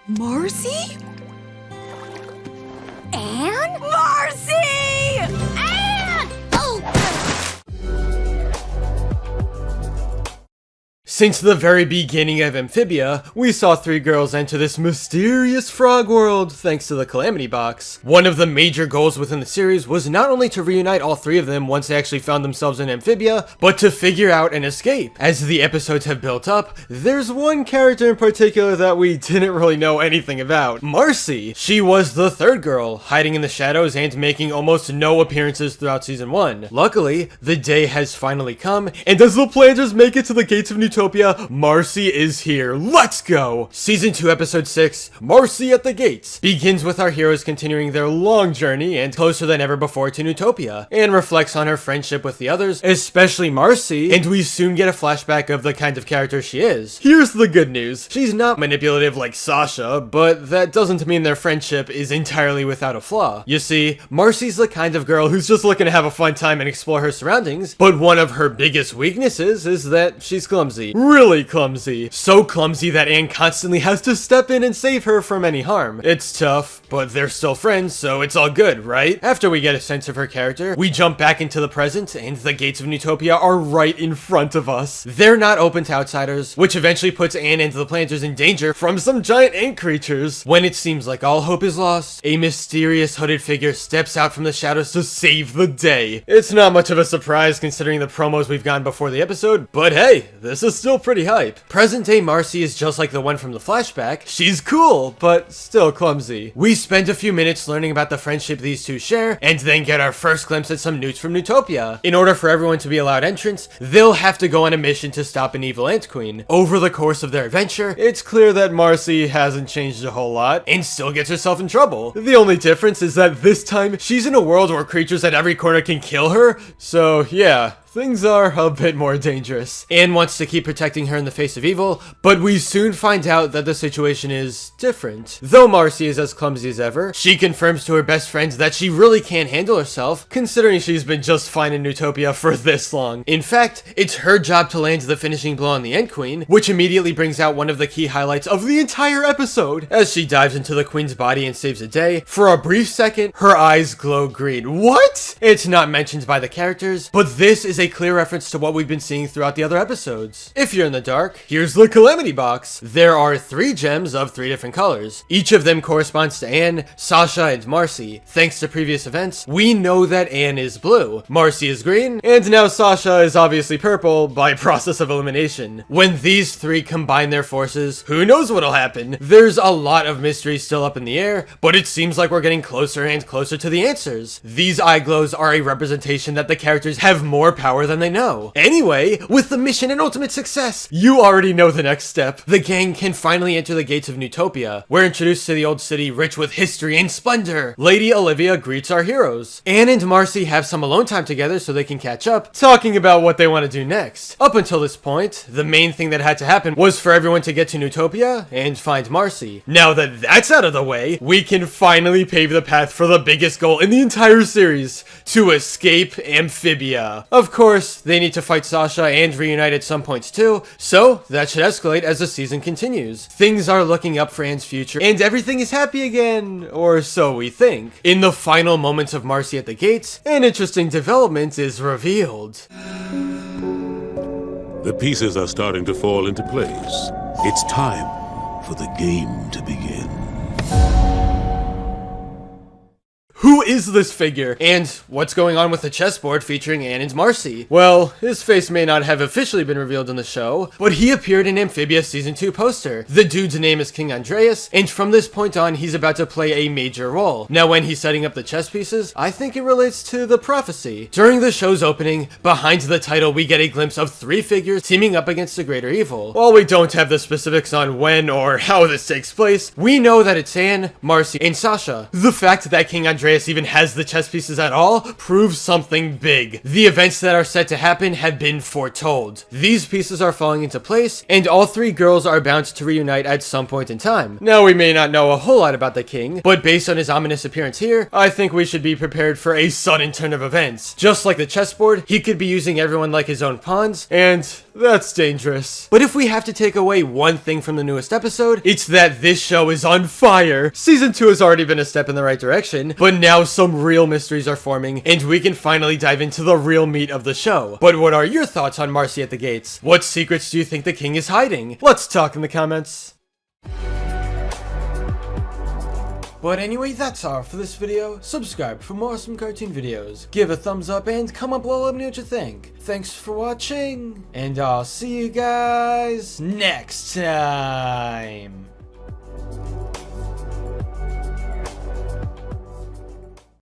Marcy? Anne? Marcy! Anne! Oh! Since the very beginning of Amphibia, we saw three girls enter this mysterious frog world thanks to the Calamity box. One of the major goals within the series was not only to reunite all three of them once they actually found themselves in Amphibia, but to figure out an escape. As the episodes have built up, there's one character in particular that we didn't really know anything about. Marcy! She was the third girl, hiding in the shadows and making almost no appearances throughout season 1. Luckily, the day has finally come, and as the planters make it to the gates of Newtopia, Marcy is here. Let's go! Season 2, episode 6, Marcy at the Gates, begins with our heroes continuing their long journey and closer than ever before to Newtopia, and reflects on her friendship with the others, especially Marcy, and we soon get a flashback of the kind of character she is. Here's the good news. She's not manipulative like Sasha, but that doesn't mean their friendship is entirely without a flaw. You see, Marcy's the kind of girl who's just looking to have a fun time and explore her surroundings, but one of her biggest weaknesses is that she's clumsy. Really clumsy. So clumsy that Anne constantly has to step in and save her from any harm. It's tough, but they're still friends, so it's all good, right? After we get a sense of her character, we jump back into the present, and the gates of Newtopia are right in front of us. They're not open to outsiders, which eventually puts Anne and the planters in danger from some giant ant creatures. When it seems like all hope is lost, a mysterious hooded figure steps out from the shadows to save the day. It's not much of a surprise considering the promos we've gotten before the episode, but hey, this is still pretty hype. Present day Marcy is just like the one from the flashback. She's cool, but still clumsy. We spend a few minutes learning about the friendship these two share, and then get our first glimpse at some newts from Newtopia. In order for everyone to be allowed entrance, they'll have to go on a mission to stop an evil ant queen. Over the course of their adventure, it's clear that Marcy hasn't changed a whole lot, and still gets herself in trouble. The only difference is that this time, she's in a world where creatures at every corner can kill her, so yeah. Things are a bit more dangerous. Anne wants to keep protecting her in the face of evil, but we soon find out that the situation is different. Though Marcy is as clumsy as ever, she confirms to her best friends that she really can't handle herself, considering she's been just fine in Newtopia for this long. In fact, it's her job to land the finishing blow on the Ant Queen, which immediately brings out one of the key highlights of the entire episode. As she dives into the Queen's body and saves the day, for a brief second, her eyes glow green. What? It's not mentioned by the characters, but this is a clear reference to what we've been seeing throughout the other episodes. If you're in the dark, here's the Calamity box. There are 3 gems of 3 different colors. Each of them corresponds to Anne, Sasha, and Marcy. Thanks to previous events, we know that Anne is blue, Marcy is green, and now Sasha is obviously purple by process of elimination. When these 3 combine their forces, who knows what'll happen? There's a lot of mystery still up in the air, but it seems like we're getting closer and closer to the answers. These eye glows are a representation that the characters have more power than they know. Anyway, with the mission and ultimate success, you already know the next step. The gang can finally enter the gates of Newtopia. We're introduced to the old city rich with history and splendor. Lady Olivia greets our heroes. Anne and Marcy have some alone time together so they can catch up, talking about what they want to do next. Up until this point, the main thing that had to happen was for everyone to get to Newtopia and find Marcy. Now that that's out of the way, we can finally pave the path for the biggest goal in the entire series, to escape Amphibia. Of course, they need to fight Sasha and reunite at some points too, so that should escalate as the season continues. Things are looking up for Anne's future, and everything is happy again, or so we think. In the final moments of Marcy at the Gates, an interesting development is revealed. The pieces are starting to fall into place. It's time for the game to begin. Who is this figure? And what's going on with the chessboard featuring Anne and Marcy? Well, his face may not have officially been revealed in the show, but he appeared in Amphibia Season 2 poster. The dude's name is King Andreas, and from this point on, he's about to play a major role. Now, when he's setting up the chess pieces, I think it relates to the prophecy. During the show's opening, behind the title, we get a glimpse of 3 figures teaming up against the greater evil. While we don't have the specifics on when or how this takes place, we know that it's Anne, Marcy, and Sasha. The fact that King Andreas even even has the chess pieces at all proves something big. The events that are set to happen have been foretold. These pieces are falling into place, and all three girls are bound to reunite at some point in time. Now, we may not know a whole lot about the king, but based on his ominous appearance here, I think we should be prepared for a sudden turn of events. Just like the chessboard, he could be using everyone like his own pawns, and that's dangerous. But if we have to take away one thing from the newest episode, it's that this show is on fire. Season 2 has already been a step in the right direction, but now some real mysteries are forming, and we can finally dive into the real meat of the show. But what are your thoughts on Marcy at the Gates? What secrets do you think the king is hiding? Let's talk in the comments. But anyway, that's all for this video. Subscribe for more awesome cartoon videos. Give a thumbs up and comment below, let me know what you think. Thanks for watching, and I'll see you guys next time.